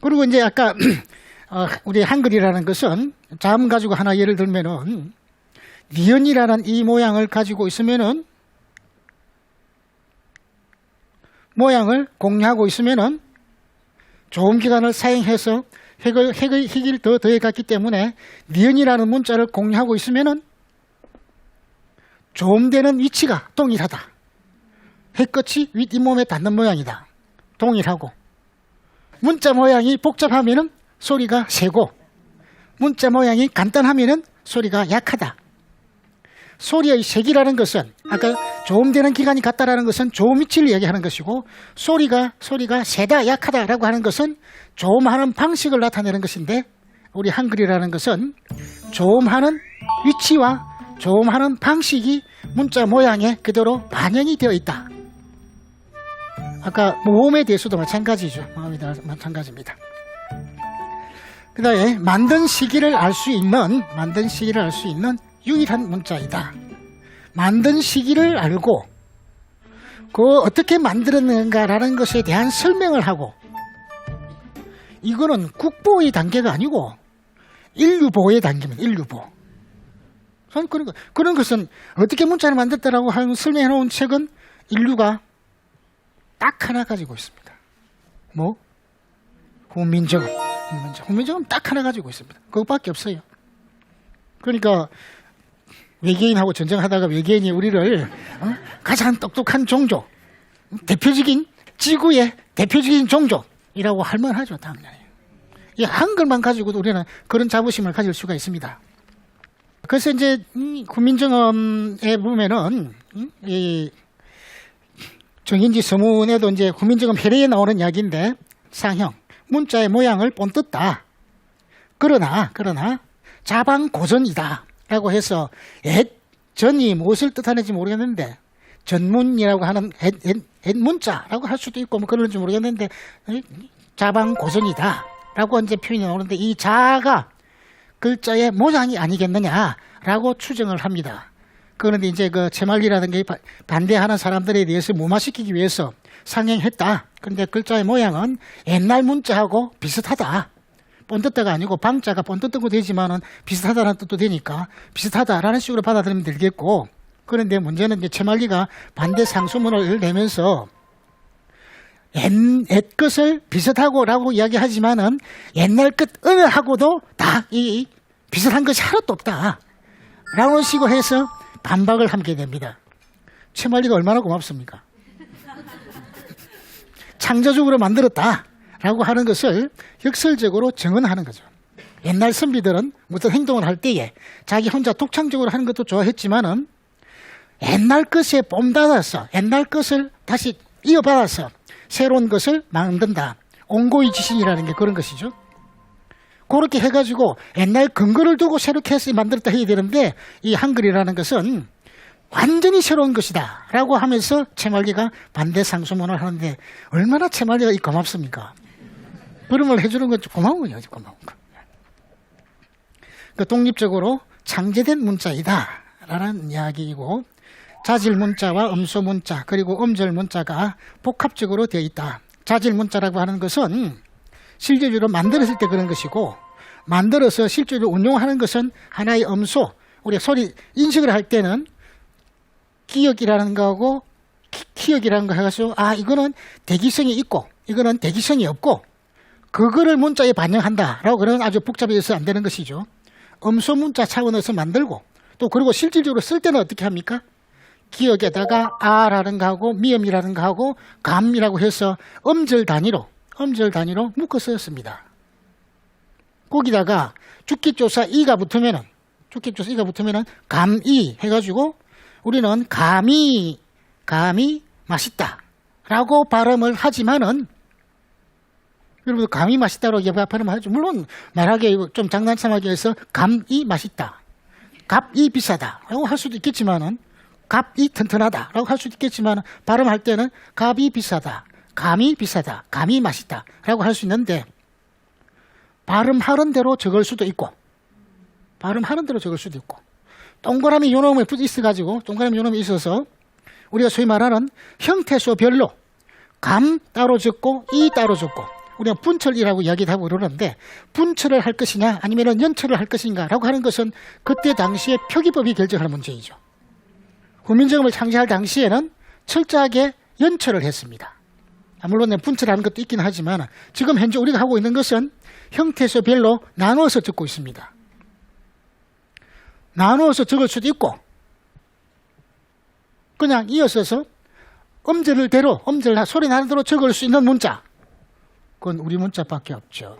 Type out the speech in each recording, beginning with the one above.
그리고 이제 아까 우리 한글이라는 것은 자음 가지고 하나 예를 들면은 니은이라는 이 모양을 가지고 있으면은 모양을 공유하고 있으면은 조음기관을 사용해서 핵을 더 더해갔기 때문에 니은이라는 문자를 공유하고 있으면은 조음되는 위치가 동일하다. 핵끝이 윗잇몸에 닿는 모양이다. 동일하고. 문자 모양이 복잡하면은 소리가 세고 문자 모양이 간단하면은 소리가 약하다. 소리의 색이라는 것은 아까 조음되는 기간이 같다라는 것은 조음 위치를 얘기하는 것이고 소리가 세다 약하다라고 하는 것은 조음하는 방식을 나타내는 것인데 우리 한글이라는 것은 조음하는 위치와 조음하는 방식이 문자 모양에 그대로 반영이 되어 있다. 아까 모음에 대해서도 마찬가지죠. 모음에 대해서 마찬가지입니다. 그 다음에 만든 시기를 알 수 있는 유일한 문자이다. 만든 시기를 알고 그 어떻게 만들었는가라는 것에 대한 설명을 하고 이거는 국보의 단계가 아니고 인류보의 단계입니다. 인류보. 그런 것은 어떻게 문자를 만들었다라고 하는 설명해 놓은 책은 인류가 딱 하나 가지고 있습니다. 뭐? 훈민정음 딱 하나 가지고 있습니다. 그것밖에 없어요. 그러니까 외계인하고 전쟁하다가 외계인이 우리를 가장 똑똑한 종족, 대표적인 지구의 대표적인 종족이라고 할 만하죠. 당연히. 이 한글만 가지고도 우리는 그런 자부심을 가질 수가 있습니다. 그래서 이제 훈민정음에 보면은 이 정인지 서문에도 이제 훈민정음 해례에 나오는 이야기인데 상형 문자의 모양을 본떴다. 그러나 자방고전이다 라고 해서 전이 무엇을 뜻하는지 모르겠는데 전문이라고 하는 문자라고 할 수도 있고 뭐 그런지 모르겠는데 자방고전이다 라고 이제 표현이 나오는데 이 자가 글자의 모양이 아니겠느냐라고 추정을 합니다. 그런데 이제 그 채말리라는 게 반대하는 사람들에 대해서 무마시키기 위해서 상행했다. 그런데 글자의 모양은 옛날 문자하고 비슷하다. 본뜻다가 아니고 방자가 본뜻도 되지만은 비슷하다는 뜻도 되니까 비슷하다라는 식으로 받아들이면 되겠고 그런데 문제는 이제 채말리가 반대 상수문을 내면서 옛 것을 비슷하고라고 이야기하지만은 옛날 것하고도 다 이 비슷한 것이 하나도 없다. 라는 식으로 해서 반박을 하게 됩니다. 채말리가 얼마나 고맙습니까? 창조적으로 만들었다. 라고 하는 것을 역설적으로 증언하는 거죠. 옛날 선비들은 무슨 행동을 할 때에 자기 혼자 독창적으로 하는 것도 좋아했지만은 옛날 것에 뽐닫아서 옛날 것을 다시 이어받아서 새로운 것을 만든다. 옹고의 지신이라는 게 그런 것이죠. 그렇게 해가지고 옛날 근거를 두고 새롭게 해서 만들었다 해야 되는데 이 한글이라는 것은 완전히 새로운 것이다 라고 하면서 채말리가 반대 상수문을 하는데 얼마나 채말리가 고맙습니까? 그런 걸 해주는 건 고마운 거죠. 고마운 거. 그러니까 독립적으로 창제된 문자이다 라는 이야기이고 자질 문자와 음소 문자 그리고 음절 문자가 복합적으로 되어 있다. 자질 문자라고 하는 것은 실제적으로 만들었을 때 그런 것이고 만들어서 실제로 운용하는 것은 하나의 음소 우리가 소리 인식을 할 때는 기억이라는 거하고 키역이라는 거 해가지고 이거는 대기성이 있고 이거는 대기성이 없고 그거를 문자에 반영한다라고 그러면 아주 복잡해서 안 되는 것이죠. 음소 문자 차원에서 만들고 또 그리고 실질적으로 쓸 때는 어떻게 합니까? 기억에다가 아라는 거 하고 미음이라는 거 하고 감이라고 해서 음절 단위로 묶어 쓰였습니다. 거기다가 주기조사 이가 붙으면은 감이 해가지고 우리는 감이 맛있다라고 발음을 하지만은 여러분 감이 맛있다고 발음을 하죠. 물론 말하기 좀 장난참하게 해서 감이 맛있다, 값이 비싸다라고 할 수도 있겠지만은 값이 튼튼하다라고 할 수도 있겠지만 발음할 때는 값이 비싸다, 감이 비싸다, 감이 맛있다라고 할 수 있는데 발음하는 대로 적을 수도 있고 동그라미 요놈에 있어가지고 동그라미 요놈이 있어서 우리가 소위 말하는 형태수별로 감 따로 적고 이 따로 적고 우리가 분철이라고 이야기도 하고 그러는데 분철을 할 것이냐 아니면 연철을 할 것인가라고 하는 것은 그때 당시에 표기법이 결정하는 문제이죠. 훈민정음을 창제할 당시에는 철저하게 연철을 했습니다. 물론 분철하는 것도 있긴 하지만 지금 현재 우리가 하고 있는 것은 형태소별로 나누어서 적고 있습니다. 나누어서 적을 수도 있고 그냥 이어서서 음절을 대로 음절 소리 나는 대로 적을 수 있는 문자, 그건 우리 문자밖에 없죠.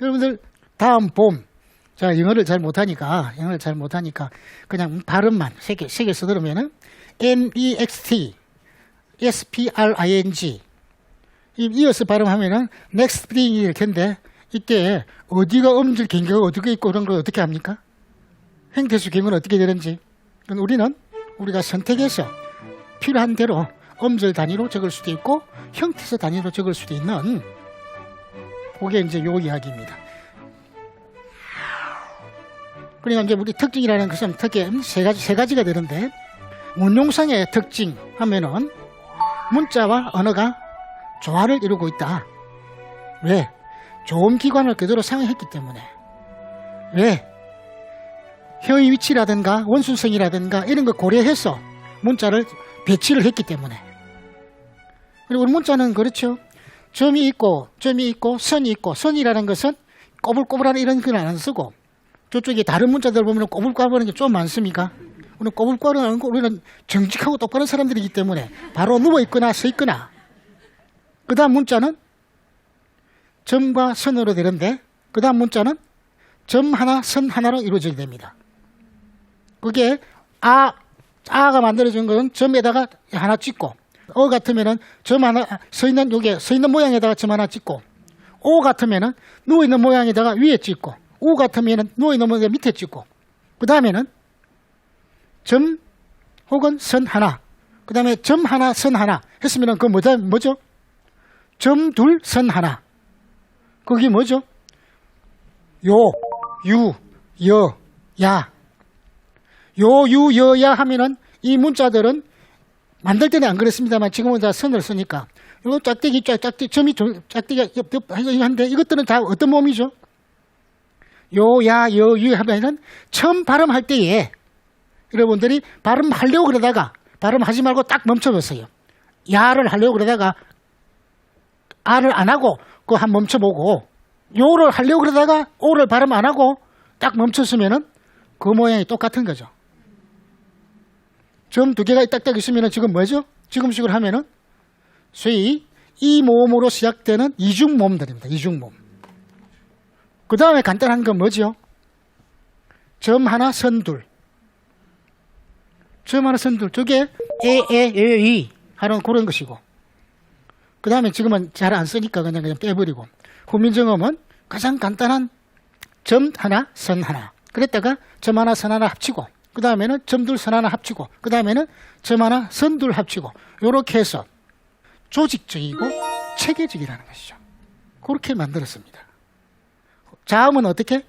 여러분들 다음 봄, 자 영어를 잘 못하니까 그냥 발음만 세 개 써들으면은 NEXT SPRING 이어서 발음하면은 next spring이 될 텐데 이때 어디가 음절 경계가 어떻게 있고 그런 걸 어떻게 합니까? 행태수 경계는 어떻게 되는지 우리는 우리가 선택해서 필요한 대로 음절 단위로 적을 수도 있고 형태소 단위로 적을 수도 있는 그게 이제 요 이야기입니다. 그러니까 이제 우리 특징이라는 것은 특히 세 가지가 되는데 문용상의 특징 하면은 문자와 언어가 조화를 이루고 있다. 왜? 좋은 기관을 그대로 사용했기 때문에. 왜? 혀의 위치라든가 원순성이라든가 이런 거 고려해서 문자를 배치를 했기 때문에. 그리고 우리 문자는 그렇죠. 점이 있고 선이 있고 선이라는 것은 꼬불꼬불한 이런 건 안 쓰고 저쪽에 다른 문자들 보면 꼬불꼬불한 게 좀 많습니까? 우리는 꼬불꼬불한 거 우리는 정직하고 똑바른 사람들이기 때문에 바로 누워 있거나 서 있거나 그 다음 문자는 점과 선으로 되는데 그 다음 문자는 점 하나 선 하나로 이루어지게 됩니다. 그게 아가 만들어진 것은 점에다가 하나 찍고 같으면은 점 하나 서 있는 모양에다가 점 하나 찍고 오 같으면은 누워 있는 모양에다가 위에 찍고 우 같으면은 누워 있는 모양 밑에 찍고 그 다음에는 점 혹은 선 하나 그 다음에 점 하나 선 하나 했으면은 그 뭐죠? 점 둘 선 하나 그게 뭐죠? 요, 유, 여, 야. 요, 유, 여, 야 하면은 이 문자들은 만들 때는 안 그랬습니다만 지금은 다 선을 쓰니까 이거 짝대기, 점이 짝대기가 한데 이것들은 다 어떤 몸이죠? 요, 야, 여, 유 하면은 처음 발음할 때에 여러분들이 발음하려고 그러다가 발음하지 말고 딱 멈춰봤어요. 야를 하려고 그러다가 아를 안 하고 그거 한 멈춰보고 요를 하려고 그러다가 오를 발음 안 하고 딱 멈췄으면은 그 모양이 똑같은 거죠. 점 두 개가 딱딱 있으면은 지금 뭐죠? 지금식으로 하면은 소위 이 모음으로 시작되는 이중모음들입니다. 이중모음. 그 다음에 간단한 건 뭐죠? 점 하나 선 둘. 점 하나 선 둘. 저게 이 하는 그런 것이고. 그 다음에 지금은 잘 안 쓰니까 그냥 빼버리고. 훈민정음은 가장 간단한 점 하나, 선 하나. 그랬다가 점 하나, 선 하나 합치고, 그 다음에는 점 둘, 선 하나 합치고, 그 다음에는 점 하나, 선 둘 합치고, 요렇게 해서 조직적이고 체계적이라는 것이죠. 그렇게 만들었습니다. 자음은 어떻게?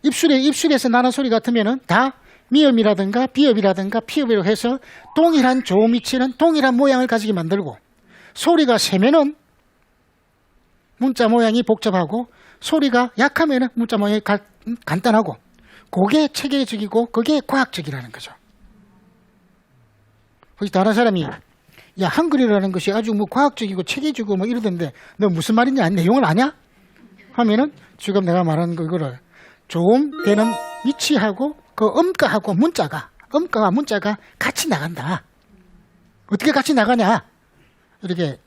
입술에서 나는 소리 같으면은 다 미음이라든가 비읍이라든가 피읍이라고 해서 동일한 조음 위치는 동일한 모양을 가지게 만들고, 소리가 세면은 문자 모양이 복잡하고 소리가 약하면은 문자 모양이 간단하고 그게 체계적이고 그게 과학적이라는 거죠. 혹시 다른 사람이 야 한글이라는 것이 아주 뭐 과학적이고 체계적이고 뭐 이러던데 너 무슨 말인지 내용을 아냐? 하면은 지금 내가 말하는 그거를 조음 되는 위치하고 그 음가하고 문자가 같이 나간다. 어떻게 같이 나가냐? 이렇게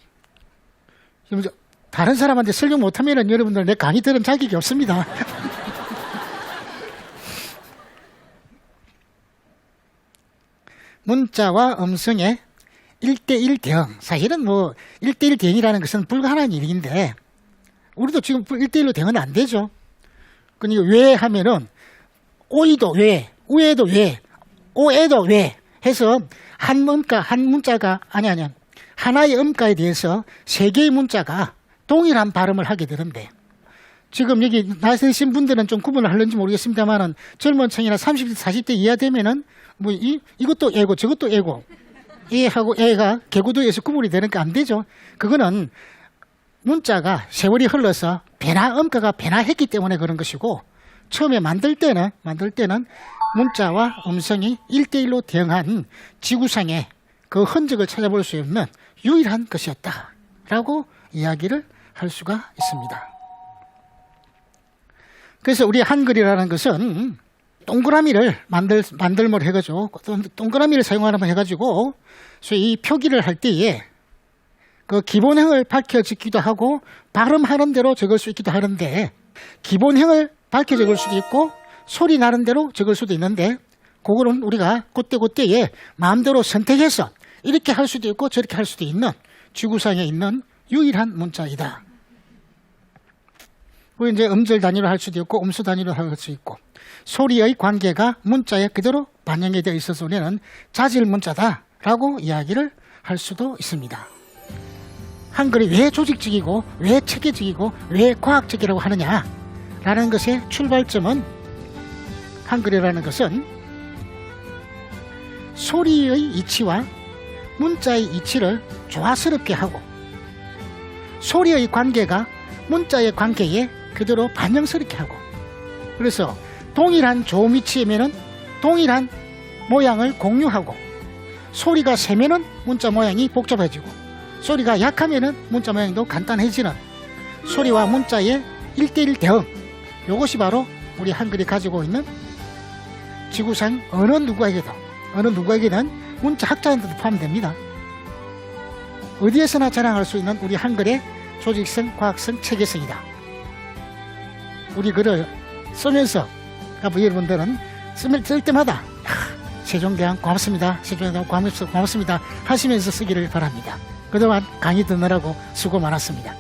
다른 사람한테 설명 못하면은 여러분들 내 강의 들은 자격이 없습니다. 문자와 음성의 1대1 대응. 사실은 뭐 1대1 대응이라는 것은 불가능한 일인데 우리도 지금 1대1로 대응은 안 되죠. 그러니까 왜 하면은 오이도 왜, 우에도 왜, 오에도 왜 해서 한 문자가 하나의 음가에 대해서 세 개의 문자가 동일한 발음을 하게 되는데 지금 여기 나이신 분들은 좀 구분을 하는지 모르겠습니다만은 젊은 층이나 30대, 40대 이하 되면은 뭐 이것도 애고 저것도 애고 애하고 애가 개구도에서 구분이 되는 게 안 되죠. 그거는 문자가 세월이 흘러서 엄가가 변화했기 때문에 그런 것이고, 처음에 만들 때는 문자와 음성이 1대1로 대응한 지구상의 그 흔적을 찾아볼 수 있는 유일한 것이었다라고 이야기를 할 수가 있습니다. 그래서 우리 한글이라는 것은 동그라미를 만들뭘 해가지고, 동그라미를 사용해가지고, 소위 표기를 할 때에 그 기본형을 밝혀 적기도 하고, 발음하는 대로 적을 수 있기도 하는데, 기본형을 밝혀 적을 수도 있고, 소리 나는 대로 적을 수도 있는데, 그거는 우리가 그때에 마음대로 선택해서 이렇게 할 수도 있고, 저렇게 할 수도 있는 지구상에 있는 유일한 문자이다. 그리고 이제 음절 단위로 할 수도 있고, 음수 단위로 할 수 있고, 소리의 관계가 문자에 그대로 반영이 되어 있어서 우리는 자질 문자다라고 이야기를 할 수도 있습니다. 한글이 왜 조직적이고, 왜 체계적이고, 왜 과학적이라고 하느냐라는 것의 출발점은, 한글이라는 것은 소리의 이치와 문자의 이치를 조화스럽게 하고, 소리의 관계가 문자의 관계에 그대로 반영스럽게 하고, 그래서 동일한 조음 이치이면은 동일한 모양을 공유하고, 소리가 세면은 문자 모양이 복잡해지고, 소리가 약하면은 문자 모양도 간단해지는 소리와 문자의 1대1 대응, 이것이 바로 우리 한글이 가지고 있는 지구상 어느 누구에게는 문자 학자한테도 포함됩니다. 어디에서나 자랑할 수 있는 우리 한글의 조직성, 과학성, 체계성이다. 우리 글을 쓰면서 여러분들은 쓸 때마다 세종대왕 고맙습니다, 세종대왕 고맙습니다 하시면서 쓰기를 바랍니다. 그동안 강의 듣느라고 수고 많았습니다.